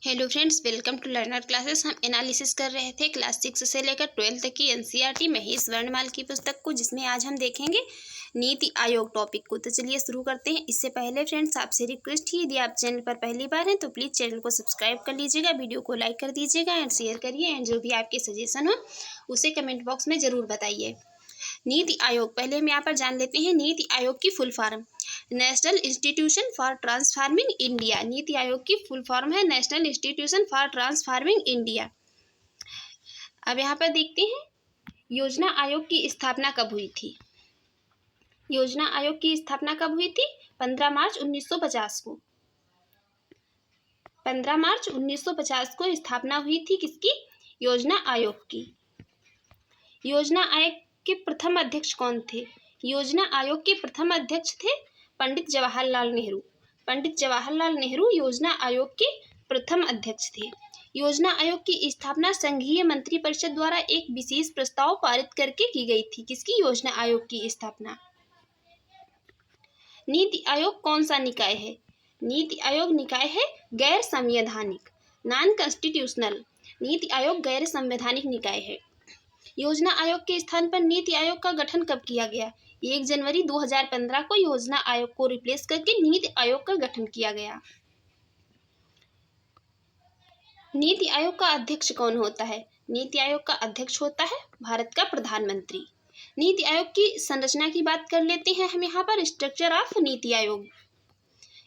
Hello friends, welcome to learner classes. हम analysis कर रहे थे क्लास 6 से लेकर 12 तक की एनसीईआरटी महेश वर्णमाल की पुस्तक को, जिसमें आज हम देखेंगे नीति आयोग टॉपिक को। तो चलिए शुरू करते हैं। इससे पहले फ्रेंड्स, आपसे रिक्वेस्ट है, यदि आप चैनल पर पहली बार हैं तो प्लीज़ चैनल को सब्सक्राइब कर लीजिएगा, वीडियो को लाइक कर दीजिएगा एंड शेयर करिए, एंड जो भी आपके सजेशन हो उसे कमेंट बॉक्स में ज़रूर बताइए। नीति आयोग, पहले हम यहाँ पर जान लेते हैं नीति आयोग की full form. National institution for transforming India. NITI Aayog की फुल फॉर्म है national institution for transforming India. अब यहाँ पर देखते हैं योजना आयोग की स्थापना कब हुई थी। योजना आयोग की स्थापना कब हुई थी? 15 मार्च 1950 को। 15 मार्च 1950 को स्थापना हुई थी किसकी? योजना आयोग की। योजना आयोग के प्रथम अध्यक्ष कौन थे? योजना आयोग के प्रथम अध्यक्ष थे पंडित जवाहरलाल नेहरू। पंडित जवाहरलाल नेहरू योजना आयोग के प्रथम अध्यक्ष थे। योजना आयोग की स्थापना संघीय मंत्रिपरिषद द्वारा एक विशेष प्रस्ताव पारित करके की गई थी। किसकी? योजना आयोग की स्थापना। नीति आयोग कौन सा निकाय है? नीति आयोग निकाय है गैर संवैधानिक, नॉन कॉन्स्टिट्यूशनल। नीति आयोग गैर संवैधानिक निकाय है। योजना आयोग के स्थान पर नीति आयोग का गठन कब किया गया? 1 जनवरी 2015 को योजना आयोग को रिप्लेस करके नीति आयोग का गठन किया गया। नीति आयोग का अध्यक्ष कौन होता है? नीति आयोग का अध्यक्ष होता है भारत का प्रधानमंत्री। नीति आयोग की संरचना की बात कर लेते हैं हम यहाँ पर। Structure of NITI Aayog.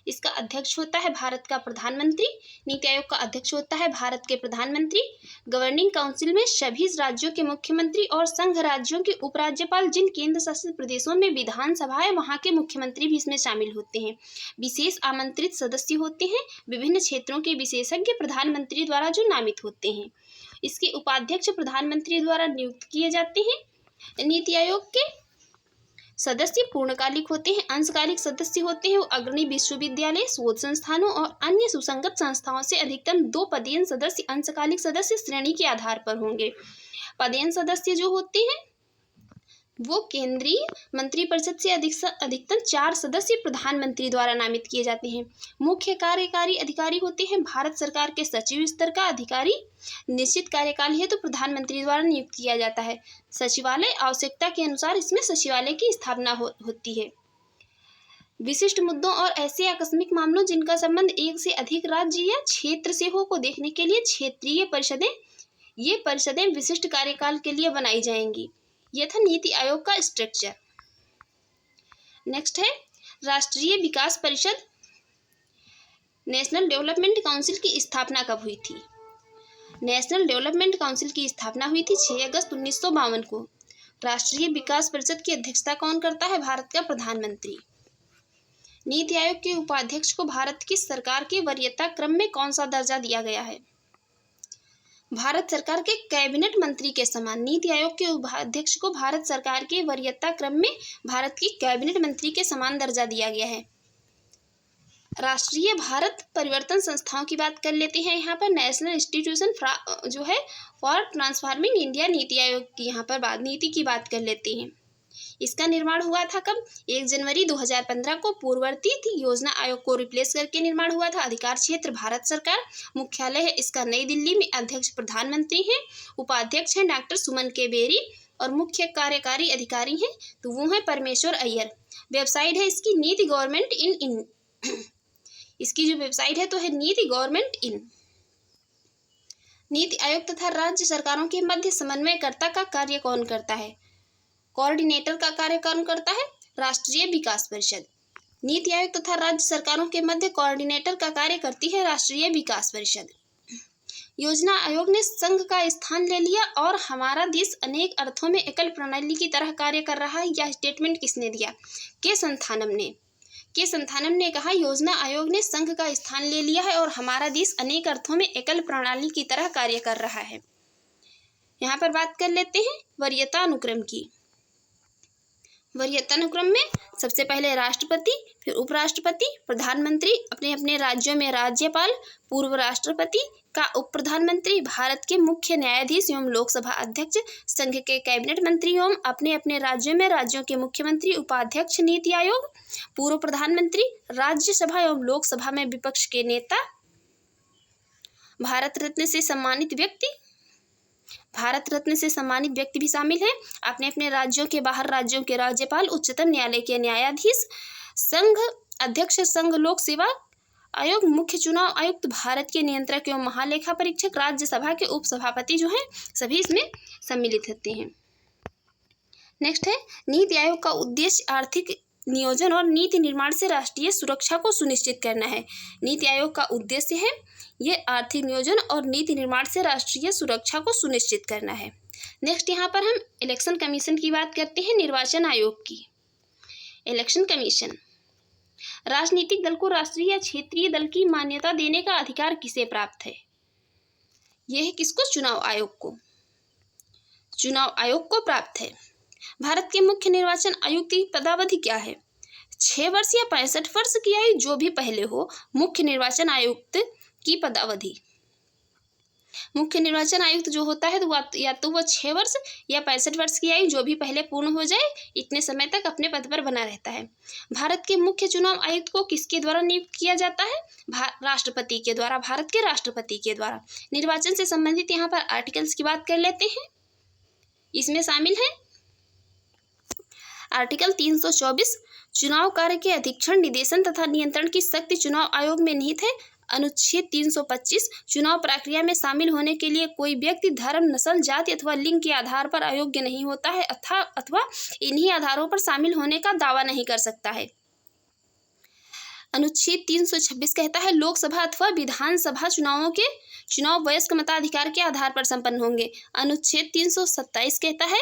इसका अध्यक्ष होता है भारत का प्रधानमंत्री। नीति आयोग का अध्यक्ष होता है भारत के प्रधानमंत्री। गवर्निंग काउंसिल में सभी राज्यों के मुख्यमंत्री और संघ राज्यों के उपराज्यपाल, जिन केंद्र शासित प्रदेशों में विधानसभा है वहां के मुख्यमंत्री भी इसमें शामिल होते हैं। विशेष आमंत्रित सदस्य होते हैं विभिन्न क्षेत्रों के विशेषज्ञ प्रधानमंत्री द्वारा जो नामित होते हैं। इसके उपाध्यक्ष प्रधानमंत्री द्वारा नियुक्त किए जाते हैं। नीति आयोग के सदस्य पूर्णकालिक होते हैं। अंशकालिक सदस्य होते हैं वो अग्रणी विश्वविद्यालय, शोध संस्थानों और अन्य सुसंगत संस्थाओं से अधिकतम 2 पदेन सदस्य अंशकालिक सदस्य श्रेणी के आधार पर होंगे। पदेन सदस्य जो होते हैं वो केंद्रीय मंत्रिपरिषद से अधिकतम 4 सदस्य प्रधानमंत्री द्वारा नामित किए जाते हैं। मुख्य कार्यकारी अधिकारी होते हैं भारत सरकार के सचिव स्तर का अधिकारी। निश्चित कार्यकाल है तो प्रधानमंत्री द्वारा नियुक्त किया जाता है। सचिवालय, आवश्यकता के अनुसार इसमें सचिवालय की स्थापना होती है। विशिष्ट मुद्दों और ऐसे आकस्मिक मामलों जिनका संबंध एक से अधिक राज्य या क्षेत्र से हो को देखने के लिए क्षेत्रीय परिषदें, ये परिषदें विशिष्ट कार्यकाल के लिए बनाई जाएंगी। यह था नीति आयोग का स्ट्रक्चर। नेक्स्ट है राष्ट्रीय विकास परिषद। नेशनल डेवलपमेंट काउंसिल की स्थापना कब हुई थी? नेशनल डेवलपमेंट काउंसिल की स्थापना हुई थी 6 अगस्त 1952 को। राष्ट्रीय विकास परिषद की अध्यक्षता कौन करता है? भारत का प्रधानमंत्री। नीति आयोग के उपाध्यक्ष को भारत की सरकार के वरीयता क्रम में कौन सा दर्जा दिया गया है? भारत सरकार के कैबिनेट मंत्री के समान। नीति आयोग के उपाध्यक्ष को भारत सरकार के वरीयता क्रम में भारत की कैबिनेट मंत्री के समान दर्जा दिया गया है। राष्ट्रीय भारत परिवर्तन संस्थाओं की बात कर लेते हैं। यहाँ पर नेशनल इंस्टीट्यूशन जो है for transforming India, NITI Aayog की यहाँ पर नीति की बात कर लेते हैं। इसका निर्माण हुआ था कब? 1 जनवरी 2015 को। पूर्ववर्ती थी योजना आयोग को रिप्लेस करके निर्माण हुआ था। अधिकार क्षेत्र भारत सरकार। मुख्यालय है इसका नई दिल्ली में। अध्यक्ष प्रधानमंत्री हैं। उपाध्यक्ष हैं डॉक्टर सुमन के बेरी और मुख्य कार्यकारी अधिकारी हैं तो वो हैं परमेश्वर अय्यर। वेबसाइट है इसकी नीति गवर्नमेंट इन इसकी जो वेबसाइट है तो है नीति गवर्नमेंट इन। नीति आयोग तथा राज्य सरकारों के मध्य समन्वयकर्ता का कार्य कौन करता है? कोऑर्डिनेटर का कार्य कौन करता है? राष्ट्रीय विकास परिषद। नीति आयोग तथा राज्य सरकारों के मध्य कोऑर्डिनेटर का कार्य करती है राष्ट्रीय विकास परिषद। योजना आयोग ने संघ का स्थान ले लिया और हमारा देश अनेक अर्थों में एकल प्रणाली की तरह कार्य कर रहा है। यह स्टेटमेंट किसने दिया? के संथानम ने कहा योजना आयोग ने संघ का स्थान ले लिया है और हमारा देश अनेक अर्थों में एकल प्रणाली की तरह कार्य कर रहा है। यहाँ पर बात कर लेते हैं वरीयता अनुक्रम की। वरीयता अनुक्रम में सबसे पहले राष्ट्रपति, फिर उपराष्ट्रपति, प्रधानमंत्री, अपने अपने राज्यों में राज्यपाल, पूर्व राष्ट्रपति का उप प्रधानमंत्री, भारत के मुख्य न्यायाधीश एवं लोकसभा अध्यक्ष, संघ के कैबिनेट मंत्री एवं अपने अपने राज्यों में राज्यों के मुख्यमंत्री, उपाध्यक्ष नीति आयोग, पूर्व प्रधानमंत्री, राज्यसभा एवं लोकसभा में विपक्ष के नेता, भारत रत्न से सम्मानित व्यक्ति, भारत रत्न से सम्मानित व्यक्ति भी शामिल हैं अपने अपने राज्यों के बाहर राज्यों के राज्यपाल, उच्चतम न्यायालय के न्यायाधीश, संघ अध्यक्ष, संघ लोक सेवा आयोग, मुख्य चुनाव आयुक्त, भारत के नियंत्रक एवं महालेखा परीक्षक, राज्यसभा के उपसभापति जो हैं सभी इसमें सम्मिलित होते हैं। नेक्स्ट है नीति आयोग का उद्देश्य आर्थिक नियोजन और नीति निर्माण से राष्ट्रीय सुरक्षा को सुनिश्चित करना है। नीति आयोग का उद्देश्य है ये आर्थिक नियोजन और नीति निर्माण से राष्ट्रीय सुरक्षा को सुनिश्चित करना है। नेक्स्ट यहाँ पर हम इलेक्शन कमीशन की बात करते हैं, निर्वाचन आयोग की। इलेक्शन कमीशन राजनीतिक दल को राष्ट्रीय या क्षेत्रीय दल की मान्यता देने का अधिकार किसे प्राप्त है? यह है किसको? चुनाव आयोग को। चुनाव आयोग को प्राप्त है। भारत के मुख्य निर्वाचन आयुक्त की पदावधि क्या है? 6 वर्ष या 65 वर्ष की आयु जो भी पहले हो। मुख्य निर्वाचन आयुक्त की पदावधि, मुख्य निर्वाचन आयुक्त जो होता है तो या तो वह 6 वर्ष या 65 वर्ष की आयु जो भी पहले पूर्ण हो जाए इतने समय तक अपने पद पर बना रहता है। भारत के मुख्य चुनाव आयुक्त को किसके द्वारा नियुक्त किया जाता है? राष्ट्रपति के द्वारा, भारत के राष्ट्रपति के द्वारा। निर्वाचन से संबंधित यहाँ पर आर्टिकल्स की बात कर लेते हैं। इसमें शामिल है आर्टिकल 324 चुनाव कार्य के अधीक्षण, निदेशन तथा नियंत्रण की शक्ति चुनाव आयोग में निहित है। अनुच्छेद 325 चुनाव प्रक्रिया में शामिल होने के लिए कोई व्यक्ति धर्म, नस्ल, जाति अथवा लिंग के आधार पर अयोग्य नहीं होता है अथवा इन्हीं आधारों पर शामिल होने का दावा नहीं कर सकता है। अनुच्छेद 326 कहता है लोकसभा अथवा विधानसभा चुनावों के चुनाव वयस्क मताधिकार के आधार पर संपन्न होंगे। अनुच्छेद 327 कहता है,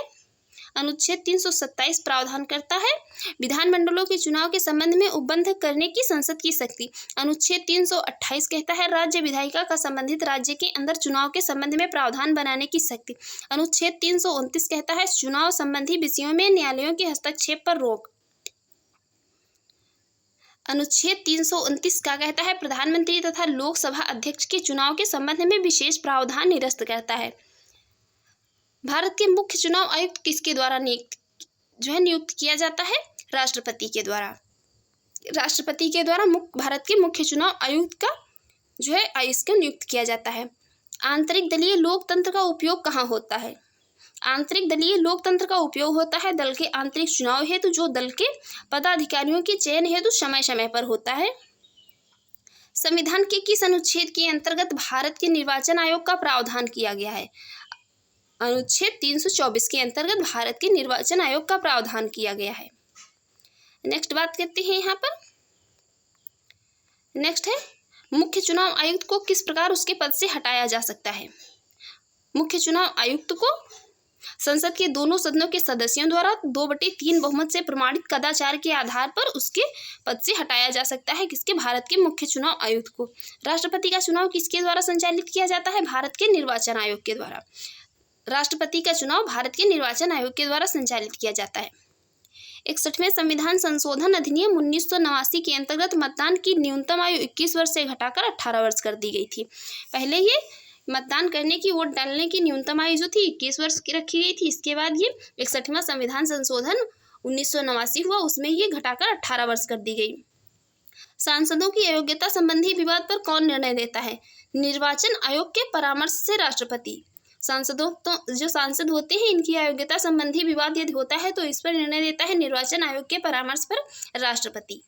अनुच्छेद 327 प्रावधान करता है विधानमंडलों के चुनाव के संबंध में उपबंध करने की संसद की शक्ति। अनुच्छेद 328 कहता है राज्य विधायिका का संबंधित राज्य के अंदर चुनाव के संबंध में प्रावधान बनाने की शक्ति। अनुच्छेद 329 कहता है चुनाव संबंधी विषयों में न्यायालयों के हस्तक्षेप पर रोक। अनुच्छेद 329 का कहता है प्रधानमंत्री तथा लोकसभा अध्यक्ष के चुनाव के संबंध में विशेष प्रावधान निरस्त करता है। भारत के मुख्य चुनाव आयुक्त किसके द्वारा नियुक्त किया जाता है? राष्ट्रपति के द्वारा। राष्ट्रपति के द्वारा भारत के मुख्य चुनाव आयुक्त का इसका नियुक्त किया जाता है। आंतरिक दलीय लोकतंत्र का उपयोग कहाँ होता है? आंतरिक दलीय लोकतंत्र का उपयोग होता है दल के आंतरिक चुनाव हेतु जो दल के पदाधिकारियों के चयन हेतु समय समय पर होता है। संविधान के किस अनुच्छेद के अंतर्गत भारत के निर्वाचन आयोग का प्रावधान किया गया है? अनुच्छेद 324 के अंतर्गत भारत के निर्वाचन आयोग का प्रावधान किया गया है। नेक्स्ट बात करते हैं यहाँ पर। नेक्स्ट है मुख्य चुनाव आयुक्त को किस प्रकार उसके पद से हटाया जा सकता है? मुख्य चुनाव आयुक्त को संसद के दोनों सदनों के सदस्यों द्वारा 2/3 बहुमत से प्रमाणित कदाचार के आधार पर उसके पद से हटाया जा सकता है। किसके? भारत के मुख्य चुनाव आयुक्त को। राष्ट्रपति का चुनाव किसके द्वारा संचालित किया जाता है? भारत के निर्वाचन आयोग के द्वारा। राष्ट्रपति का चुनाव भारत के निर्वाचन आयोग के द्वारा संचालित किया जाता है। 61वें संविधान संशोधन अधिनियम 1989 के अंतर्गत मतदान की न्यूनतम आयु 21 वर्ष से घटाकर 18 वर्ष कर दी गई थी। पहले ये मतदान करने की, वोट डालने की न्यूनतम आयु जो थी 21 वर्ष की रखी गई थी। इसके बाद ये 61वां संविधान संशोधन 1989 हुआ, उसमें ये घटाकर 18 वर्ष कर दी गई। सांसदों की अयोग्यता संबंधी विवाद पर कौन निर्णय देता है? निर्वाचन आयोग के परामर्श से राष्ट्रपति। जो सांसद होते हैं इनकी अयोग्यता संबंधी विवाद यदि होता है तो इस पर निर्णय देता है निर्वाचन आयोग के परामर्श पर राष्ट्रपति।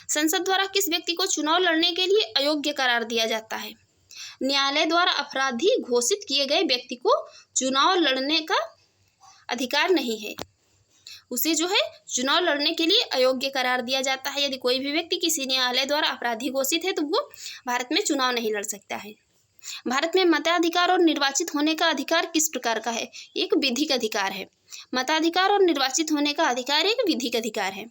संसद द्वारा किस व्यक्ति को चुनाव लड़ने के लिए अयोग्य करार दिया जाता है? न्यायालय द्वारा अपराधी घोषित किए गए व्यक्ति को चुनाव लड़ने का अधिकार नहीं है, उसे चुनाव लड़ने के लिए अयोग्य करार दिया जाता है। यदि कोई भी व्यक्ति किसी न्यायालय द्वारा अपराधी घोषित है तो वो भारत में चुनाव नहीं लड़ सकता है। भारत में मताधिकार और निर्वाचित होने का अधिकार किस प्रकार का है? एक विधिक अधिकार है। मताधिकार और निर्वाचित होने का अधिकार एक विधिक अधिकार है।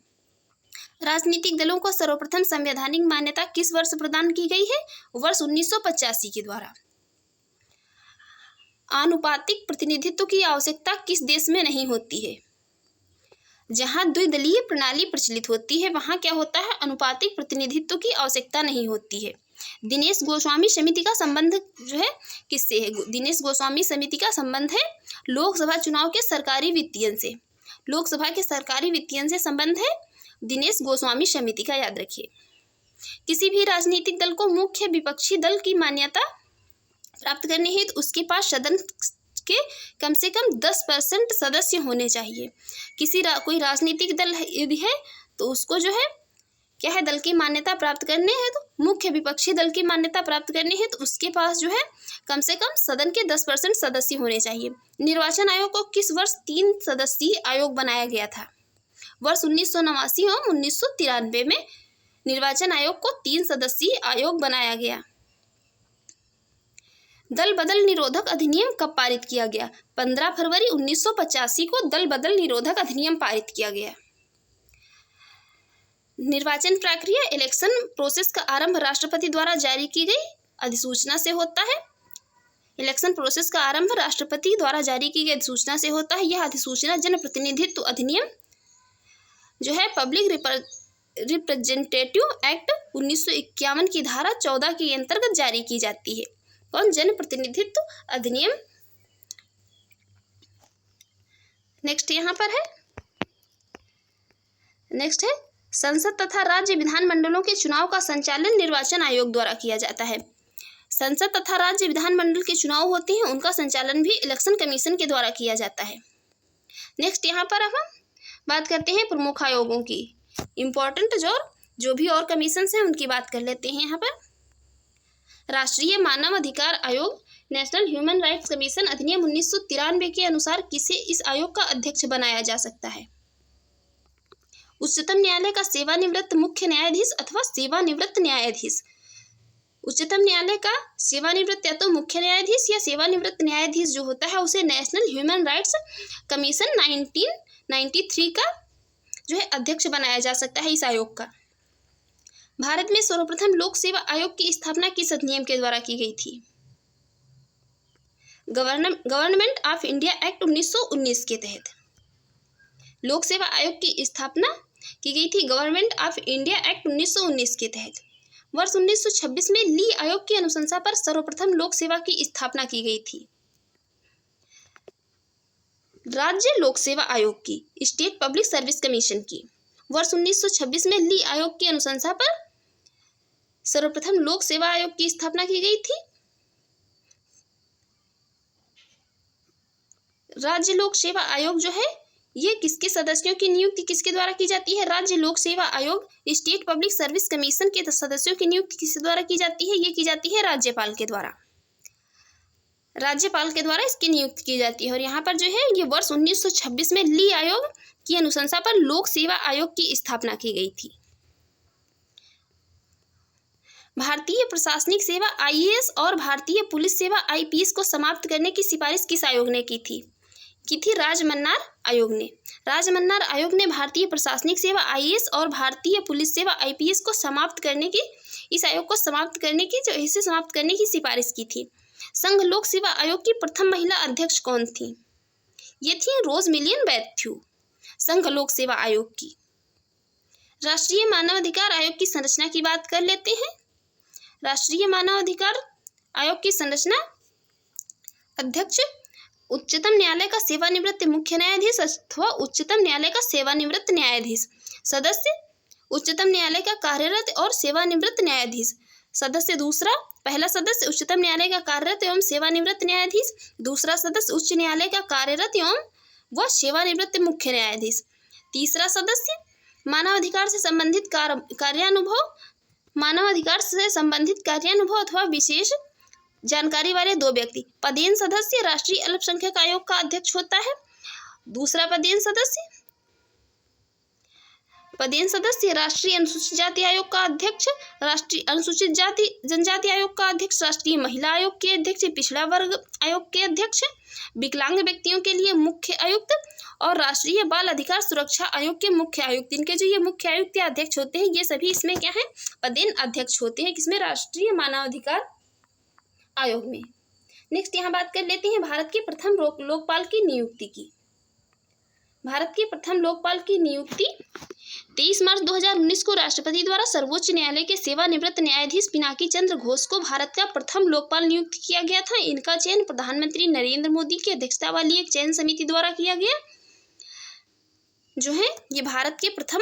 राजनीतिक दलों को सर्वप्रथम संवैधानिक मान्यता किस वर्ष प्रदान की गई है? वर्ष 1985 के द्वारा। आनुपातिक प्रतिनिधित्व की आवश्यकता किस देश में नहीं होती है? जहां द्विदलीय प्रणाली प्रचलित होती है वहां क्या होता है? अनुपातिक प्रतिनिधित्व की आवश्यकता नहीं होती है। दिनेश गोस्वामी समिति का संबंध किससे है? दिनेश गोस्वामी समिति का संबंध है लोकसभा चुनाव के सरकारी वित्तीयन से। लोकसभा के सरकारी वित्तीयन से संबंध है दिनेश गोस्वामी समिति का, याद रखिए। किसी भी राजनीतिक दल को मुख्य विपक्षी दल की मान्यता प्राप्त करने हेतु उसके पास सदन के कम से कम 10% सदस्य होने चाहिए। कोई राजनीतिक दल यदि है तो उसको जो है क्या है, दल की मान्यता प्राप्त करने है तो मुख्य विपक्षी दल की मान्यता प्राप्त करनी है तो उसके पास जो है कम से कम सदन के 10% सदस्य होने चाहिए। निर्वाचन आयोग को किस वर्ष 3 सदस्यीय आयोग बनाया गया था? वर्ष 1989 और 1993 में निर्वाचन आयोग को 3 सदस्यीय आयोग बनाया गया। दल बदल निरोधक अधिनियम कब पारित किया गया? 15 फरवरी 1985 को दल बदल निरोधक अधिनियम पारित किया गया। निर्वाचन प्रक्रिया इलेक्शन प्रोसेस का आरंभ राष्ट्रपति द्वारा जारी की गई अधिसूचना से होता है। इलेक्शन प्रोसेस का आरंभ राष्ट्रपति द्वारा जारी की गई अधिसूचना से होता है। यह अधिसूचना जनप्रतिनिधित्व अधिनियम जो है पब्लिक रिप्रेजेंटेटिव एक्ट 1951 की धारा 14 के अंतर्गत जारी की जाती है। कौन? जनप्रतिनिधित्व अधिनियम। नेक्स्ट यहाँ पर है, नेक्स्ट है संसद तथा राज्य विधानमंडलों के चुनाव का संचालन निर्वाचन आयोग द्वारा किया जाता है। संसद तथा राज्य विधानमंडल के चुनाव होते हैं, उनका संचालन भी इलेक्शन कमीशन के द्वारा किया जाता है। नेक्स्ट यहाँ पर हम बात करते हैं प्रमुख आयोगों की। इम्पोर्टेंट जो भी और कमीशन हैं उनकी बात कर लेते हैं। यहाँ पर राष्ट्रीय मानव अधिकार आयोग, नेशनल ह्यूमन राइट्स कमीशन अधिनियम 1993 के अनुसार किसे इस आयोग का अध्यक्ष बनाया जा सकता है? उच्चतम न्यायालय का सेवानिवृत्त मुख्य न्यायाधीश अथवा सेवानिवृत्त न्यायाधीश। उच्चतम न्यायालय का सेवानिवृत्त या तो मुख्य न्यायाधीश या सेवानिवृत्त न्यायाधीश जो होता है उसे नेशनल ह्यूमन राइट्स कमीशन 1993 का जो है अध्यक्ष बनाया जा सकता है इस आयोग का। भारत में सर्वप्रथम लोक सेवा आयोग की स्थापना किस अधिनियम के द्वारा की गई थी? गवर्नमेंट ऑफ इंडिया एक्ट 1919 के तहत लोक सेवा आयोग की स्थापना की गई थी। गवर्नमेंट ऑफ इंडिया एक्ट 1919 के तहत वर्ष 1926 में ली आयोग की अनुशंसा पर सर्वप्रथम लोक सेवा की स्थापना की गई थी। राज्य लोक सेवा आयोग की, स्टेट पब्लिक सर्विस कमीशन की, वर्ष 1926 में ली आयोग की अनुशंसा पर सर्वप्रथम लोक सेवा आयोग की स्थापना की गई थी। राज्य लोक सेवा आयोग जो है ये किसके सदस्यों की नियुक्ति किसके द्वारा की जाती है? राज्य लोक सेवा आयोग स्टेट पब्लिक सर्विस कमीशन के सदस्यों की नियुक्ति किसके द्वारा की जाती है? ये की जाती है राज्यपाल के द्वारा। राज्यपाल के द्वारा इसकी नियुक्ति की जाती है। और यहाँ पर जो है ये वर्ष 1926 में ली आयोग की अनुशंसा पर लोक सेवा आयोग की स्थापना की गई थी। भारतीय प्रशासनिक सेवा IAS और भारतीय पुलिस सेवा IPS को समाप्त करने की सिफारिश किस आयोग ने की थी? राजमन्नार आयोग ने। राजमन्नार आयोग ने भारतीय प्रशासनिक सेवा IAS और भारतीय पुलिस सेवा IPS को समाप्त करने की, इस आयोग को समाप्त करने की सिफारिश की थी। संघ लोक सेवा आयोग की प्रथम महिला अध्यक्ष कौन थी? ये थी रोजमिलियन मैथ्यू, संघ लोक सेवा आयोग की। राष्ट्रीय मानवाधिकार आयोग की संरचना की बात कर लेते हैं। राष्ट्रीय मानवाधिकार आयोग की संरचना: अध्यक्ष उच्चतम न्यायालय का सेवानिवृत्त मुख्य न्यायाधीश अथवा उच्चतम न्यायालय का सेवानिवृत्त न्यायाधीश। सदस्य उच्चतम न्यायालय का कार्यरत और सेवानिवृत्त न्यायाधीश। सदस्य पहला सदस्य उच्चतम न्यायालय का कार्यरत एवं सेवानिवृत्त न्यायाधीश। दूसरा सदस्य उच्च न्यायालय का कार्यरत एवं व सेवानिवृत्त मुख्य न्यायाधीश। तीसरा सदस्य मानवाधिकार से संबंधित कार्यानुभव अथवा विशेष जानकारी वाले 2 व्यक्ति। पदेन सदस्य राष्ट्रीय अल्पसंख्यक आयोग का अध्यक्ष होता है। दूसरा पदेन सदस्य राष्ट्रीय अनुसूचित जाति आयोग का अध्यक्ष, राष्ट्रीय अनुसूचित जाति जनजाति आयोग का अध्यक्ष, राष्ट्रीय महिला आयोग के अध्यक्ष, पिछड़ा वर्ग आयोग के अध्यक्ष, विकलांग व्यक्तियों के लिए मुख्य आयुक्त और राष्ट्रीय बाल अधिकार सुरक्षा आयोग के मुख्य आयुक्त। इनके जो ये मुख्य आयुक्त या अध्यक्ष होते हैं ये सभी इसमें क्या है? पदेन अध्यक्ष होते हैं। किसमें? राष्ट्रीय मानवाधिकार आयोग में। नेक्स्ट यहाँ बात कर लेते हैं भारत के प्रथम लोकपाल की नियुक्ति की। भारत के प्रथम लोकपाल की नियुक्ति 23 मार्च 2019 को राष्ट्रपति द्वारा सर्वोच्च न्यायालय के सेवानिवृत्त न्यायाधीश पिनाकी चंद्र घोष को भारत का प्रथम लोकपाल नियुक्त किया गया था। इनका चयन प्रधानमंत्री नरेंद्र मोदी की अध्यक्षता वाली एक चयन समिति द्वारा किया गया। जो है ये भारत के प्रथम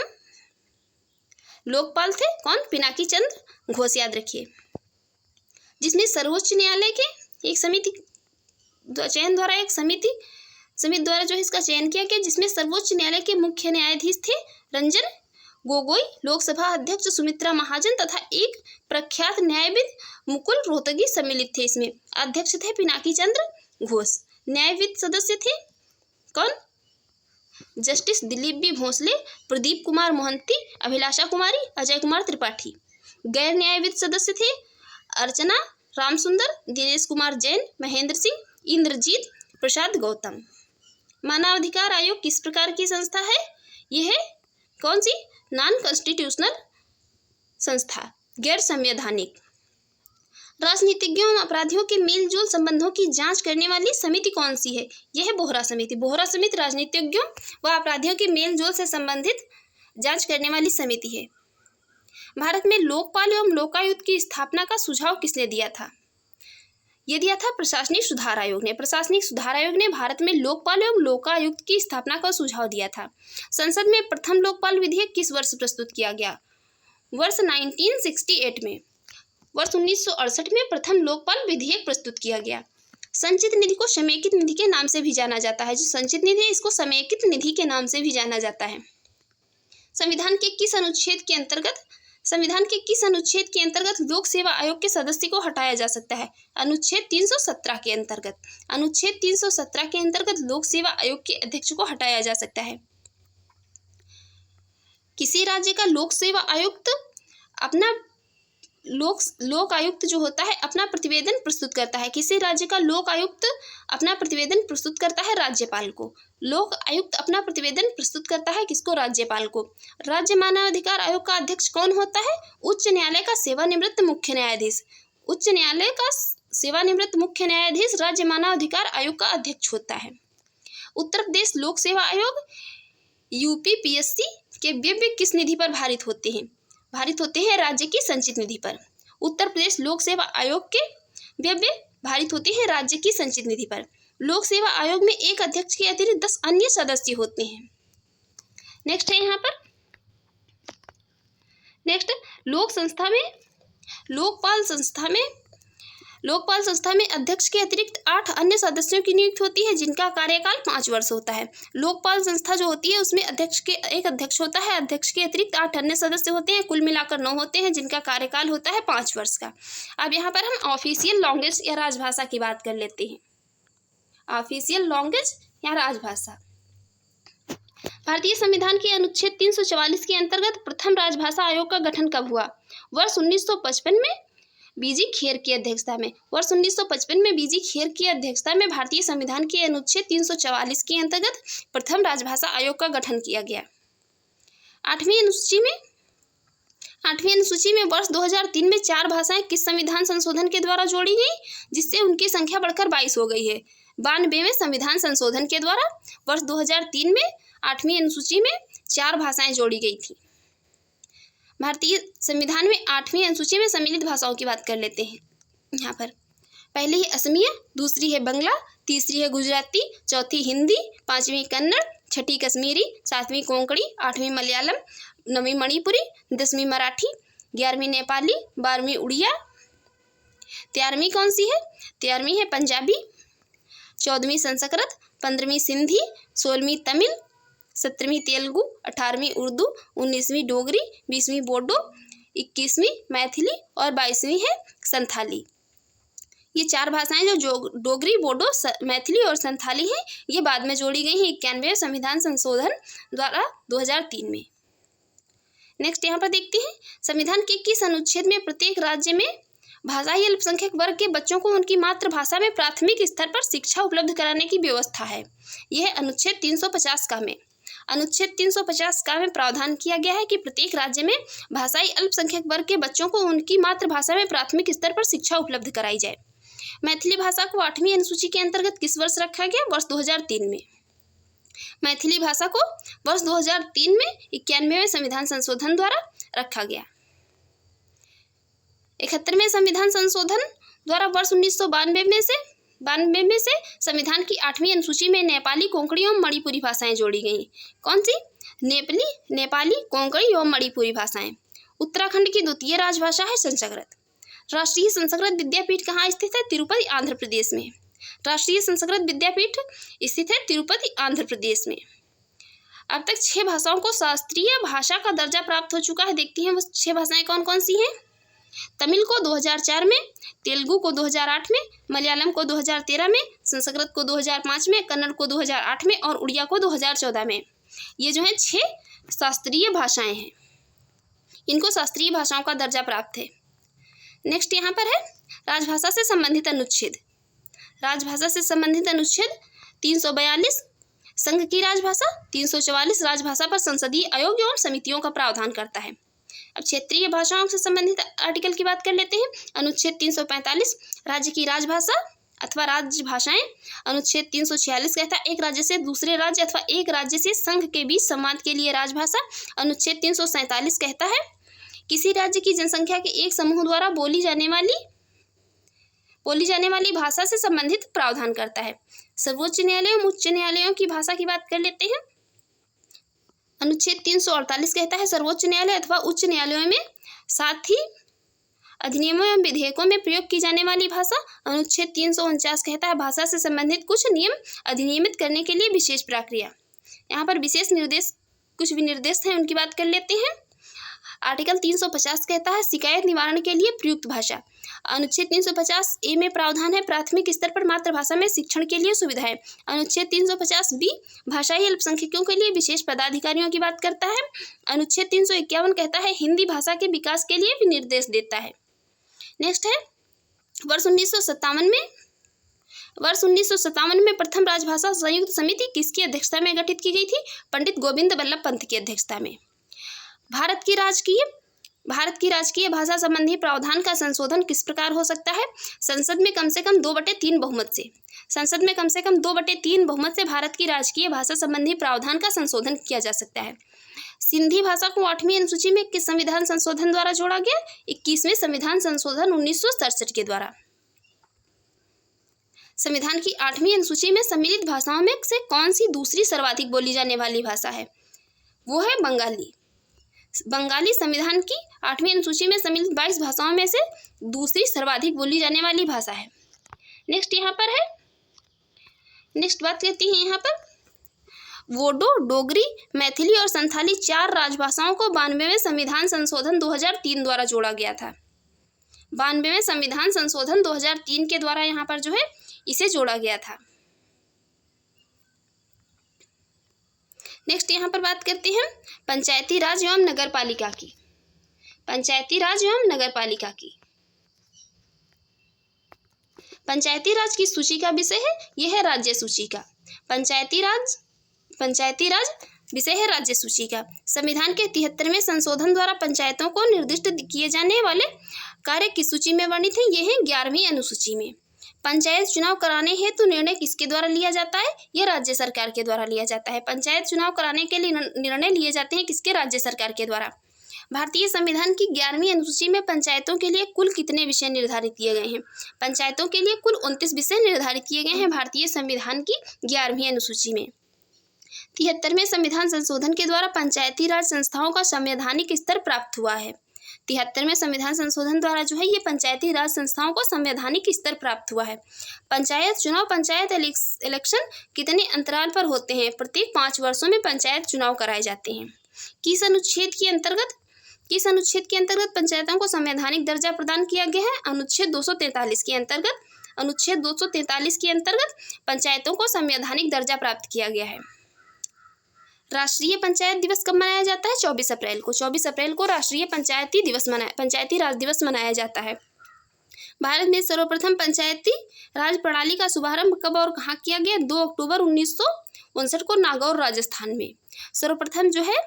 लोकपाल थे। कौन? पिनाकी चंद्र घोष, याद रखिए, जिसने सर्वोच्च न्यायालय के एक समिति चयन द्वारा एक समिति द्वारा जो है इसका चयन किया गया, जिसमें सर्वोच्च न्यायालय के मुख्य न्यायाधीश थे रंजन गोगोई, लोकसभा अध्यक्ष सुमित्रा महाजन तथा एक प्रख्यात न्यायविद मुकुल रोहतगी सम्मिलित थे। इसमें अध्यक्ष थे पिनाकी चंद्र घोष। न्यायविद सदस्य थे कौन? Justice Dilip B Bhosle, Pradeep Kumar Mohanty, Abhilasha Kumari, Ajay Kumar Tripathi. गैर न्यायविद सदस्य थे अर्चना रामसुंदर, दिनेश कुमार जैन, महेंद्र सिंह, इंद्रजीत प्रसाद गौतम। मानवाधिकार आयोग किस प्रकार की संस्था है? यह है कौन सी? नॉन कॉन्स्टिट्यूशनल संस्था, गैर संवैधानिक। राजनीतिज्ञों एवं अपराधियों के मेल जोल संबंधों की जांच करने वाली समिति कौन सी है? यह है बोहरा समिति। बोहरा समिति राजनीतिज्ञों व अपराधियों के मेल जोल से संबंधित जांच करने वाली समिति है। भारत में लोकपाल एवं लोकायुक्त की स्थापना का सुझाव किसने दिया था? यह दिया था प्रशासनिक सुधार आयोग ने। प्रशासनिक सुधार आयोग ने भारत में लोकपाल एवं लोकायुक्त की स्थापना का सुझाव दिया था। संसद में प्रथम लोकपाल विधेयक किस वर्ष प्रस्तुत किया गया? वर्ष 1968 में। वर्ष 1968 में प्रथम लोकपाल विधेयक प्रस्तुत किया गया। संचित निधि को समेकित निधि के नाम से भी जाना जाता है। जो संचित निधि है इसको समेकित निधि के नाम से भी जाना जाता है। संविधान के किस अनुच्छेद के अंतर्गत लोक सेवा आयोग के सदस्य को हटाया जा सकता है? अनुच्छेद 317 के अंतर्गत। अनुच्छेद 317 के अंतर्गत लोक सेवा आयोग के अध्यक्ष को हटाया जा सकता है। किसी राज्य का लोक सेवा आयुक्त अपना लोक आयुक्त जो होता है अपना प्रतिवेदन प्रस्तुत करता है। किसी राज्य का लोक आयुक्त अपना प्रतिवेदन प्रस्तुत करता है राज्यपाल को। लोक आयुक्त अपना प्रतिवेदन प्रस्तुत करता है किसको? राज्यपाल को। राज्य मानवाधिकार आयोग का अध्यक्ष कौन होता है? उच्च न्यायालय का सेवानिवृत्त मुख्य न्यायाधीश। उच्च न्यायालय का सेवानिवृत्त मुख्य न्यायाधीश राज्य मानवाधिकार आयोग का अध्यक्ष होता है। उत्तर प्रदेश लोक सेवा आयोग यूपीपीएससी के व्यय किस निधि पर भारित होते हैं? राज्य की संचित निधि पर। उत्तर प्रदेश लोक सेवा आयोग के व्यय भारित होते हैं राज्य की संचित निधि पर। लोक सेवा आयोग में एक अध्यक्ष के अतिरिक्त 10 अन्य सदस्य होते हैं। नेक्स्ट है यहाँ पर लोकपाल संस्था में अध्यक्ष के अतिरिक्त 8 अन्य सदस्यों की नियुक्ति होती है जिनका कार्यकाल 5 वर्ष होता है। लोकपाल संस्था जो होती है उसमें एक अध्यक्ष होता है, अध्यक्ष के अतिरिक्त 8 अन्य सदस्य होते हैं, कुल मिलाकर 9 होते हैं जिनका कार्यकाल होता है 5 वर्ष का। अब यहाँ पर हम ऑफिशियल लैंग्वेज या राजभाषा की बात कर लेते हैं। ऑफिशियल लैंग्वेज या राजभाषा। भारतीय संविधान के अनुच्छेद 344 के अंतर्गत प्रथम राजभाषा आयोग का गठन कब हुआ? वर्ष 1955 में बीजी खेर की अध्यक्षता में। वर्ष 1955 में बीजी खेर की अध्यक्षता में भारतीय संविधान के अनुच्छेद 344 के अंतर्गत प्रथम राजभाषा आयोग का गठन किया गया। 8वीं अनुसूची में वर्ष 2003 में 4 भाषाएं किस संविधान संशोधन के द्वारा जोड़ी गई, जिससे उनकी संख्या बढ़कर 22 हो गई है? 92वें संविधान संशोधन के द्वारा वर्ष 2003 में 8वीं अनुसूची में 4 भाषाएं जोड़ी गई थी। भारतीय संविधान में 8वीं अनुसूची में सम्मिलित भाषाओं की बात कर लेते हैं। यहाँ पर पहली है असमिया, दूसरी है बंगला, तीसरी है गुजराती, चौथी हिंदी, 5वीं कन्नड़, 6ठी कश्मीरी, 7वीं कोंकणी, 8वीं मलयालम, 9वीं मणिपुरी, 10वीं मराठी, 11वीं नेपाली, 12वीं उड़िया, 13वीं कौन सी है? 13वीं है पंजाबी, 14वीं संस्कृत, 15वीं सिंधी, 16वीं तमिल, 17वीं तेलुगु, 18वीं उर्दू, 19वीं डोगरी, 20वीं बोडो, 21वीं मैथिली और 22वीं है संथाली। ये 4 भाषाएं जो डोगरी, बोडो, मैथिली और संथाली हैं, ये बाद में जोड़ी गई हैं 91वें संविधान संशोधन द्वारा 2003 में। नेक्स्ट यहाँ पर देखते हैं संविधान के किस अनुच्छेद में प्रत्येक राज्य में भाषाई अल्पसंख्यक वर्ग के बच्चों को उनकी मातृभाषा में प्राथमिक स्तर पर शिक्षा उपलब्ध कराने की व्यवस्था है? यह अनुच्छेद 350 का में। अनुच्छेद 350 का में प्रावधान किया गया है कि प्रत्येक राज्य में भाषाई अल्पसंख्यक वर्ग के बच्चों को उनकी मातृभाषा में प्राथमिक स्तर पर शिक्षा उपलब्ध कराई जाए। मैथिली भाषा को 8वीं अनुसूची के अंतर्गत किस वर्ष रखा गया? वर्ष 2003 में। मैथिली भाषा को वर्ष 2003 में 91वें संविधान संशोधन द्वारा रखा गया। 71वें संविधान संशोधन द्वारा वर्ष 1992 में से संविधान की 8वीं अनुसूची में नेपाली, कोंकणी एवं मणिपुरी भाषाएं जोड़ी गई। कौन सी? नेपाली, कोंकणी एवं मणिपुरी भाषाएं। उत्तराखंड की द्वितीय राजभाषा है संस्कृत। राष्ट्रीय संस्कृत विद्यापीठ कहाँ स्थित है? तिरुपति, आंध्र प्रदेश में। राष्ट्रीय संस्कृत विद्यापीठ स्थित है तिरुपति, आंध्र प्रदेश में। अब तक 6 भाषाओं को शास्त्रीय भाषा का दर्जा प्राप्त हो चुका है। देखती हैं वो 6 भाषाएं कौन कौन सी हैं। तमिल को 2004 में, तेलुगु को 2008 में, मलयालम को 2013 में, संस्कृत को 2005 में, कन्नड़ को 2008 में और उड़िया को 2014 में। ये जो है 6 शास्त्रीय भाषाएं हैं, इनको शास्त्रीय भाषाओं का दर्जा प्राप्त है। नेक्स्ट यहाँ पर है राजभाषा से संबंधित अनुच्छेद। राजभाषा से संबंधित अनुच्छेद 342 संघ की राजभाषा, 344 राजभाषा पर संसदीय आयोग एवं समितियों का प्रावधान करता है। अब क्षेत्रीय भाषाओं से संबंधित आर्टिकल की बात कर लेते हैं। अनुच्छेद 345 राज्य की राजभाषा अथवा राज्य भाषाएं। अनुच्छेद 346 कहता है एक राज्य से दूसरे राज्य अथवा एक राज्य से संघ के बीच संवाद के लिए राजभाषा। अनुच्छेद 347 कहता है किसी राज्य की जनसंख्या के एक समूह द्वारा बोली जाने वाली भाषा से संबंधित प्रावधान करता है। सर्वोच्च न्यायालय एवं उच्च न्यायालयों की भाषा की बात कर लेते हैं। अनुच्छेद 348 कहता है सर्वोच्च न्यायालय अथवा उच्च न्यायालयों में साथ ही अधिनियमों एवं विधेयकों में प्रयोग की जाने वाली भाषा। अनुच्छेद 349 कहता है भाषा से संबंधित कुछ नियम अधिनियमित करने के लिए विशेष प्रक्रिया। यहाँ पर विशेष निर्देश कुछ विनिर्देश हैं, उनकी बात कर लेते हैं। आर्टिकल 350 कहता है शिकायत निवारण के लिए प्रयुक्त भाषा। अनुच्छेद 350 में प्रावधान है प्राथमिक स्तर पर मातृभाषा में शिक्षण के लिए सुविधाएं। अनुच्छेद 350 भाषाई अल्पसंख्यकों के लिए विशेष पदाधिकारियों की बात करता है। अनुच्छेद 351 कहता है हिंदी भाषा के विकास के लिए भी निर्देश देता है। नेक्स्ट है वर्ष 1957 में प्रथम राजभाषा संयुक्त समिति किसकी अध्यक्षता में गठित की गई थी? पंडित गोविंद बल्लभ पंत की अध्यक्षता में। भारत की राजकीय भाषा संबंधी प्रावधान का संशोधन किस प्रकार हो सकता है? संसद में कम से कम 2/3 बहुमत से। संसद में कम से कम 2/3 बहुमत से भारत की राजकीय भाषा संबंधी प्रावधान का संशोधन किया जा सकता है। सिंधी भाषा को 8वीं अनुसूची में किस संविधान संशोधन द्वारा जोड़ा गया? 21वें संविधान संशोधन 1967 के द्वारा। संविधान की 8वीं अनुसूची में सम्मिलित भाषाओं में से कौन सी दूसरी सर्वाधिक बोली जाने वाली भाषा है? वो है बंगाली। बंगाली संविधान की 8वीं अनुसूची में सम्मिलित 22 भाषाओं में से दूसरी सर्वाधिक बोली जाने वाली भाषा है। नेक्स्ट बात करती हैं यहाँ पर वोडो, डोगरी, मैथिली और संथाली 4 राजभाषाओं को 92वें संविधान संशोधन 2003 द्वारा जोड़ा गया था। 92वें संविधान संशोधन 2003 के द्वारा यहाँ पर जो है इसे जोड़ा गया था। नेक्स्ट यहाँ पर बात करते हैं पंचायती राज एवं नगरपालिका की। पंचायती राज की सूची का विषय है यह है राज्य सूची का। पंचायती राज विषय है राज्य सूची का। संविधान के 73वें संशोधन द्वारा पंचायतों को निर्दिष्ट किए जाने वाले कार्य किस सूची में वर्णित है? यह है 11वीं अनुसूची में। पंचायत चुनाव कराने हेतु निर्णय किसके द्वारा लिया जाता है? यह राज्य सरकार के द्वारा लिया जाता है। पंचायत चुनाव कराने के लिए निर्णय लिए जाते हैं किसके? राज्य सरकार के द्वारा। भारतीय संविधान की 11वीं अनुसूची में पंचायतों के लिए कुल कितने विषय निर्धारित किए गए हैं? पंचायतों के लिए कुल 29 विषय निर्धारित किए गए हैं भारतीय संविधान की 11वीं अनुसूची में। 73वें संविधान संशोधन के द्वारा पंचायती राज संस्थाओं का संवैधानिक स्तर प्राप्त हुआ है। 73वें संविधान संशोधन द्वारा जो है ये पंचायती राज संस्थाओं को संवैधानिक स्तर प्राप्त हुआ है। पंचायत चुनाव, पंचायत इलेक्शन कितने अंतराल पर होते हैं? प्रत्येक 5 वर्षों में पंचायत चुनाव कराए जाते हैं। किस अनुच्छेद के अंतर्गत पंचायतों को संवैधानिक दर्जा प्रदान किया गया है? अनुच्छेद 243 के अंतर्गत। अनुच्छेद 243 के अंतर्गत पंचायतों को संवैधानिक दर्जा प्राप्त किया गया है। राष्ट्रीय पंचायत दिवस कब मनाया जाता है? 24 अप्रैल को। 24 अप्रैल को राष्ट्रीय पंचायती राज दिवस मनाया जाता है। भारत में सर्वप्रथम पंचायती राज प्रणाली का शुभारंभ कब और कहाँ किया गया? 2 अक्टूबर 1959 को नागौर, राजस्थान में। सर्वप्रथम जो है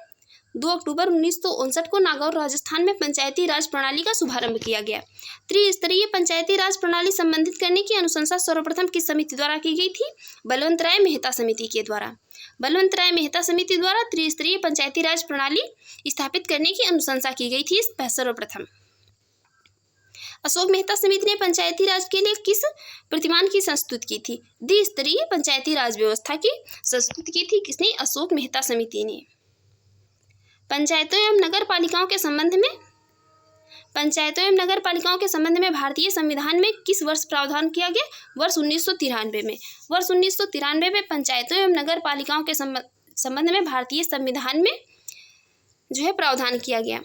2 अक्टूबर 1959 को नागौर, राजस्थान में पंचायती राज प्रणाली का शुभारंभ किया गया। त्रिस्तरीय पंचायती राज प्रणाली संबंधित करने की अनुशंसा सर्वप्रथम किस समिति द्वारा की गई थी? बलवंत राय मेहता समिति के द्वारा। बलवंत राय मेहता समिति द्वारा त्रिस्तरीय पंचायती राज प्रणाली स्थापित करने की अनुशंसा की गई थी सर्वप्रथम। अशोक मेहता समिति ने पंचायती राज के लिए किस प्रतिमान की संस्तुति की थी? द्विस्तरीय पंचायती राज व्यवस्था की संस्तुति की थी किसने? अशोक मेहता समिति ने। पंचायतों एवं नगर पालिकाओं के संबंध में पंचायतों एवं नगर पालिकाओं के संबंध में भारतीय संविधान में किस वर्ष प्रावधान किया गया? वर्ष 1993 में। वर्ष 1993 में पंचायतों एवं नगर पालिकाओं के संबंध में भारतीय संविधान में जो है प्रावधान किया गया।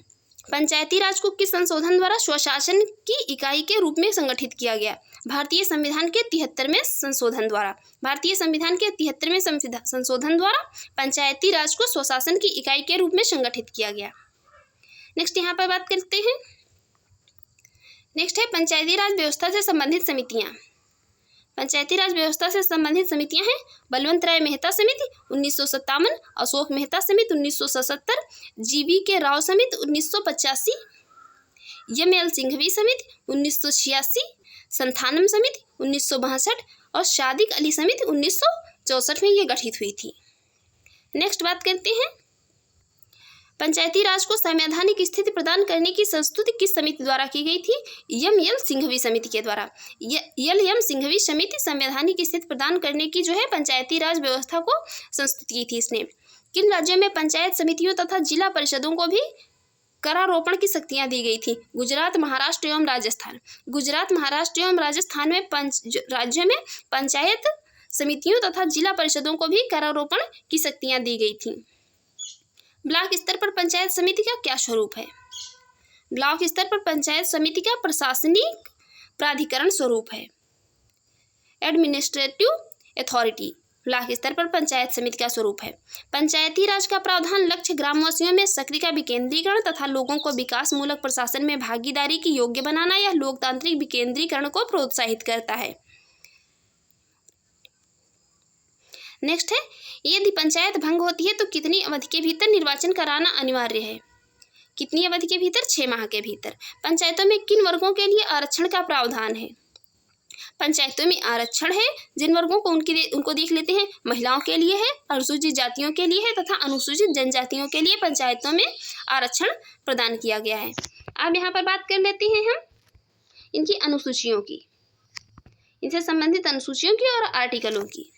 पंचायती राज को किस संशोधन द्वारा स्वशासन की इकाई के रूप में संगठित किया गया? भारतीय संविधान के 73वें संशोधन द्वारा। भारतीय संविधान के 73वें संशोधन द्वारा पंचायती राज को स्वशासन की इकाई के रूप में संगठित किया गया। नेक्स्ट यहाँ पर बात करते हैं। नेक्स्ट है पंचायती राज व्यवस्था से संबंधित समितियाँ। पंचायती राज व्यवस्था से संबंधित समितियां हैं बलवंत राय मेहता समिति 1957, अशोक मेहता समिति 1977, जीवी के राव समिति 1985, एम.एल. सिंघवी समिति 1986, संथानम समिति 1962 और सादिक अली समिति 1964 में ये गठित हुई थी। नेक्स्ट बात करते हैं पंचायती राज को संवैधानिक स्थिति प्रदान करने की संस्तुति किस समिति द्वारा की गई थी? एम.एल. सिंघवी समिति के द्वारा। एल.एम. सिंघवी समिति संवैधानिक स्थिति प्रदान करने की जो है पंचायती राज व्यवस्था को संस्तुति की थी इसने। किन राज्यों में पंचायत समितियों तथा जिला परिषदों को भी करारोपण की शक्तियां दी गई थी? गुजरात, महाराष्ट्र एवं राजस्थान। गुजरात, महाराष्ट्र एवं राजस्थान में राज्यों में पंचायत समितियों तथा जिला परिषदों को भी करारोपण की शक्तियां दी गई थी। ब्लॉक स्तर पर पंचायत समिति का क्या स्वरूप है? ब्लॉक स्तर पर पंचायत समिति का प्रशासनिक प्राधिकरण स्वरूप है, एडमिनिस्ट्रेटिव अथॉरिटी। ब्लॉक स्तर पर पंचायत समिति का स्वरूप है। पंचायती राज का प्रावधान लक्ष्य ग्रामवासियों में सक्रिय का विकेंद्रीकरण तथा लोगों को विकास मूलक प्रशासन में भागीदारी की योग्य बनाना या लोकतांत्रिक विकेंद्रीकरण को प्रोत्साहित करता है। नेक्स्ट है यदि पंचायत भंग होती है तो कितनी अवधि के भीतर निर्वाचन कराना अनिवार्य है? कितनी अवधि के भीतर? 6 माह के भीतर। पंचायतों में किन वर्गों के लिए आरक्षण का प्रावधान है? पंचायतों में आरक्षण है जिन वर्गों को उनको देख लेते हैं, महिलाओं के लिए है, अनुसूचित जातियों के लिए है तथा अनुसूचित जनजातियों के लिए पंचायतों में आरक्षण प्रदान किया गया है। अब यहाँ पर बात कर लेते हैं हम इनकी अनुसूचियों की, इनसे संबंधित अनुसूचियों की और आर्टिकलों की।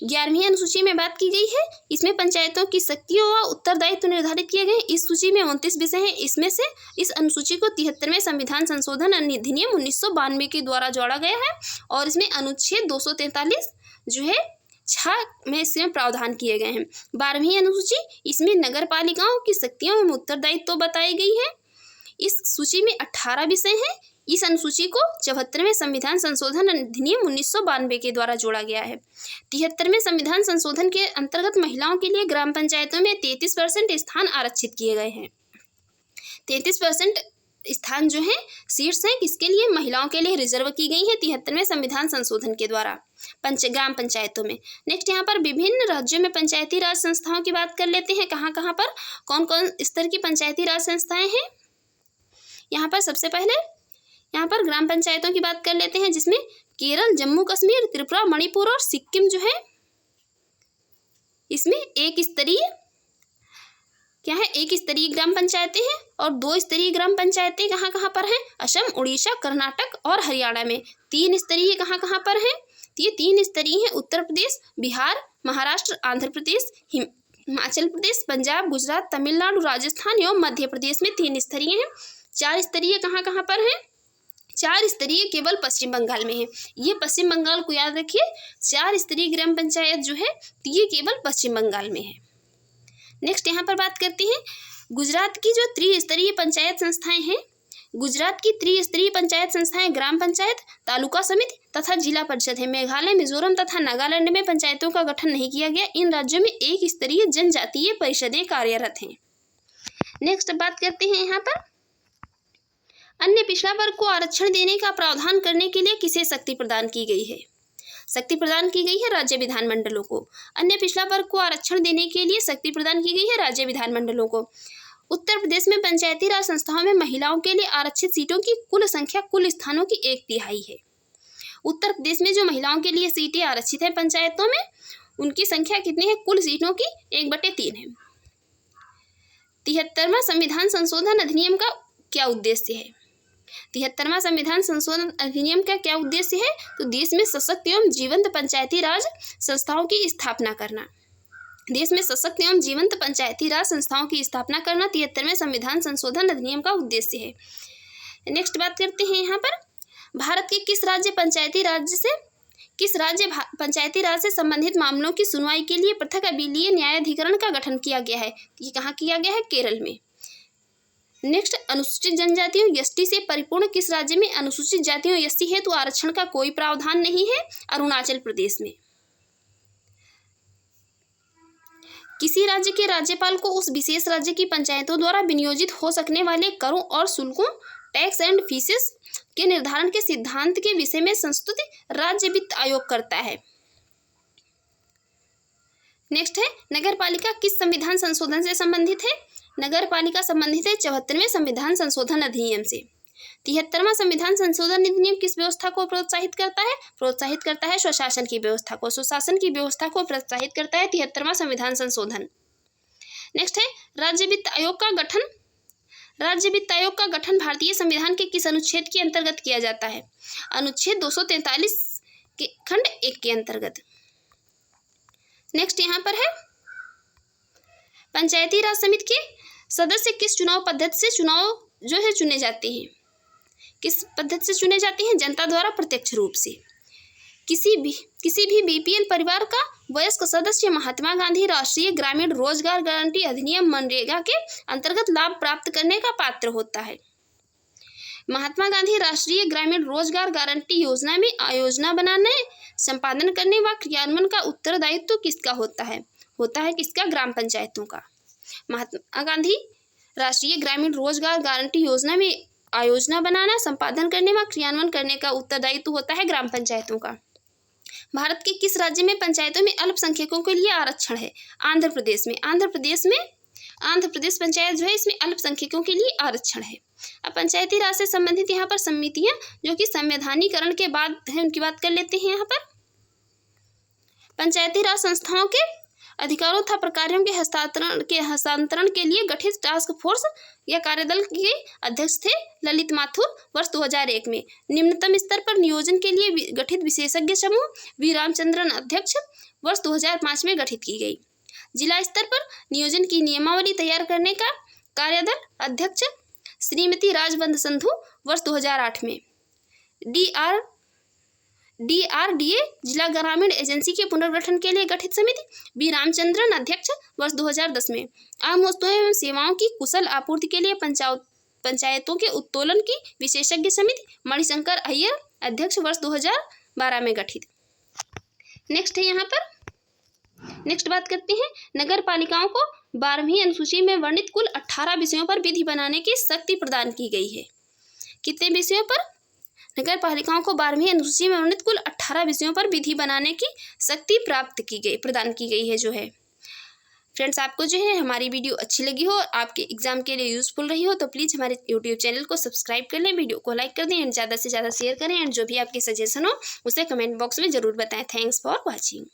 11वीं अनुसूची में बात की गई है। इसमें पंचायतों की शक्तियों व उत्तरदायित्व निर्धारित किए गए। इस सूची में 29 विषय हैं। इसमें से इस अनुसूची को 73वें संविधान संशोधन अधिनियम 1992 के द्वारा जोड़ा गया है और इसमें अनुच्छेद 243 जो है 6 में इसमें प्रावधान किए गए हैं। 12वीं अनुसूची, इसमें नगर पालिकाओं की शक्तियों एवं उत्तरदायित्व बताई गई है। इस सूची में 18 विषय हैं। इस अनुसूची को 74वें संविधान संशोधन अधिनियम 1992 के द्वारा जोड़ा गया है। 73वें संविधान संशोधन के अंतर्गत महिलाओं के लिए ग्राम पंचायतों में 33% स्थान आरक्षित किए गए हैं। 33% स्थान जो है सीट्स हैं किसके लिए? महिलाओं के लिए रिजर्व की गई है 73वें संविधान संशोधन के द्वारा ग्राम पंचायतों में। नेक्स्ट यहाँ पर विभिन्न राज्यों में पंचायती राज संस्थाओं की बात कर लेते हैं। कहाँ कहाँ पर कौन कौन स्तर की पंचायती राज संस्थाएं हैं? यहाँ पर सबसे पहले यहाँ पर ग्राम पंचायतों की बात कर लेते हैं, जिसमें केरल, जम्मू कश्मीर, त्रिपुरा, मणिपुर और सिक्किम जो है इसमें एक स्तरीय क्या है? एक स्तरीय ग्राम पंचायतें हैं और 2 स्तरीय ग्राम पंचायतें कहाँ कहाँ पर हैं? असम, उड़ीसा, कर्नाटक और हरियाणा में। 3 स्तरीय कहाँ कहाँ पर हैं? ये 3 स्तरीय हैं उत्तर प्रदेश, बिहार, महाराष्ट्र, आंध्र प्रदेश, हिमाचल प्रदेश, पंजाब, गुजरात, तमिलनाडु, राजस्थान एवं मध्य प्रदेश में 3 स्तरीय हैं। 4 स्तरीय कहाँ कहाँ पर हैं? 4 स्तरीय केवल पश्चिम बंगाल में है। ये पश्चिम बंगाल को याद रखिए। 4 स्तरीय ग्राम पंचायत जो है ये केवल पश्चिम बंगाल में है। नेक्स्ट यहाँ पर बात करते हैं गुजरात की जो त्रिस्तरीय पंचायत संस्थाएं हैं। गुजरात की त्रिस्तरीय पंचायत संस्थाएं ग्राम पंचायत, तालुका समिति तथा जिला परिषद है। मेघालय, मिजोरम तथा नागालैंड में पंचायतों का गठन नहीं किया गया। इन राज्यों में एक स्तरीय जनजातीय परिषदें कार्यरत हैं। नेक्स्ट बात करते हैं यहाँ पर अन्य पिछड़ा वर्ग को आरक्षण देने का प्रावधान करने के लिए किसे शक्ति प्रदान की गई है? शक्ति प्रदान की गई है राज्य विधानमंडलों को। अन्य पिछड़ा वर्ग को आरक्षण देने के लिए शक्ति प्रदान की गई है राज्य विधानमंडलों को। उत्तर प्रदेश में पंचायती राज संस्थाओं में महिलाओं के लिए आरक्षित सीटों की कुल संख्या कुल स्थानों की 1/3 है। उत्तर प्रदेश में जो महिलाओं के लिए सीटें आरक्षित है पंचायतों में, उनकी संख्या कितनी है? कुल सीटों की 1/3 है। 73वां संविधान संशोधन अधिनियम का क्या उद्देश्य है? 73वां संविधान संशोधन अधिनियम का क्या उद्देश्य है? तो देश में सशक्त एवं जीवंत पंचायती राज संस्थाओं की स्थापना करना। देश में सशक्त एवं जीवंत पंचायती राज संस्थाओं की स्थापना करना 73वें संविधान संशोधन अधिनियम का उद्देश्य है। नेक्स्ट बात करते हैं यहाँ पर, भारत के किस राज्य पंचायती राज से संबंधित मामलों की सुनवाई के लिए पृथक अपीलीय न्यायाधिकरण का गठन किया गया है? ये कहाँ किया गया है? केरल में। नेक्स्ट, अनुसूचित जनजातियों एसटी से परिपूर्ण किस राज्य में अनुसूचित जातियों एसटी हेतु आरक्षण का कोई प्रावधान नहीं है? अरुणाचल प्रदेश में। किसी राज्य के राज्यपाल को उस विशेष राज्य की पंचायतों द्वारा विनियोजित हो सकने वाले करों और शुल्कों, टैक्स एंड फीसेस के निर्धारण के सिद्धांत के विषय में संस्तुत राज्य वित्त आयोग करता है। नेक्स्ट है, नगरपालिका किस संविधान संशोधन से संबंधित है? नगरपालिका संबंधित है 74वें संविधान संशोधन अधिनियम से। 73वां संविधान संशोधन अधिनियम किस व्यवस्था को प्रोत्साहित करता है? प्रोत्साहित करता है स्वशासन की व्यवस्था को। सुशासन की व्यवस्था को प्रोत्साहित करता है 73वां संविधान संशोधन। नेक्स्ट है, राज्य वित्त आयोग का गठन। राज्य वित्त आयोग का गठन भारतीय संविधान के किस अनुच्छेद के अंतर्गत किया जाता है? अनुच्छेद 243 के खंड 1 के अंतर्गत। नेक्स्ट यहाँ पर है, पंचायती राज समिति के सदस्य किस चुनाव पद्धति से चुने जाते हैं? किस पद्धति से चुने जाते हैं? जनता द्वारा प्रत्यक्ष रूप से। किसी भी बीपीएल परिवार का वयस्क सदस्य महात्मा गांधी राष्ट्रीय ग्रामीण रोजगार गारंटी अधिनियम मनरेगा के अंतर्गत लाभ प्राप्त करने का पात्र होता है। महात्मा गांधी राष्ट्रीय ग्रामीण रोजगार गारंटी योजना में आयोजना बनाने, संपादन करने व क्रियान्वयन का उत्तरदायित्व किसका होता है? होता है किसका? ग्राम पंचायतों का। महात्मा गांधी राष्ट्रीय ग्रामीण रोजगार गारंटी योजना में आयोजना बनाना, संपादन करने व क्रियान्वयन करने का उत्तरदायित्व होता है ग्राम पंचायतों का। भारत के किस राज्य में पंचायतों में अल्पसंख्यकों के लिए आरक्षण है? आंध्र प्रदेश में। आंध्र प्रदेश पंचायत जो है, इसमें अल्पसंख्यकों के लिए आरक्षण है। अब पंचायती राज से संबंधित यहाँ पर समितियां जो कि संवैधानिकरण के बाद है, उनकी बात कर लेते हैं। यहाँ पर पंचायती राज संस्थाओं के अधिकारों तथा प्रकारों के हस्तांतरण के लिए गठित टास्क फोर्स या कार्यदल के अध्यक्ष थे ललित माथुर वर्ष 2001 में। निम्नतम स्तर पर नियोजन के लिए गठित विशेषज्ञ समूह वी रामचंद्रन अध्यक्ष वर्ष 2005 में गठित की गई। जिला स्तर पर नियोजन की नियमावली तैयार करने का कार्यदल अध्यक्ष श्रीमती राजबंद संधू वर्ष 2008 में। DRDA जिला ग्रामीण एजेंसी के पुनर्गठन के लिए गठित समिति बी रामचंद्रन अध्यक्ष वर्ष 2010 में। आम वस्तुओं एवं सेवाओं की कुशल आपूर्ति के लिए पंचायतों के उत्तोलन की विशेषज्ञ समिति मणिशंकर अय्यर अध्यक्ष वर्ष 2012 में गठित। नेक्स्ट है यहाँ पर, नेक्स्ट बात करते हैं, नगर पालिकाओं को 12वीं अनुसूची में वर्णित कुल 18 विषयों पर विधि बनाने की शक्ति प्रदान की गई है। कितने विषयों पर? नगर पालिकाओं को 12वीं अनुसूची में वर्णित कुल 18 विषयों पर विधि बनाने की शक्ति प्रदान की गई है जो है। फ्रेंड्स, आपको जो है हमारी वीडियो अच्छी लगी हो और आपके एग्जाम के लिए यूजफुल रही हो तो प्लीज़ हमारे यूट्यूब चैनल को सब्सक्राइब कर लें, वीडियो को लाइक कर दें एंड ज़्यादा से ज़्यादा शेयर करें एंड जो भी आपके सजेशन हो उसे कमेंट बॉक्स में ज़रूर बताएं। Thanks for watching.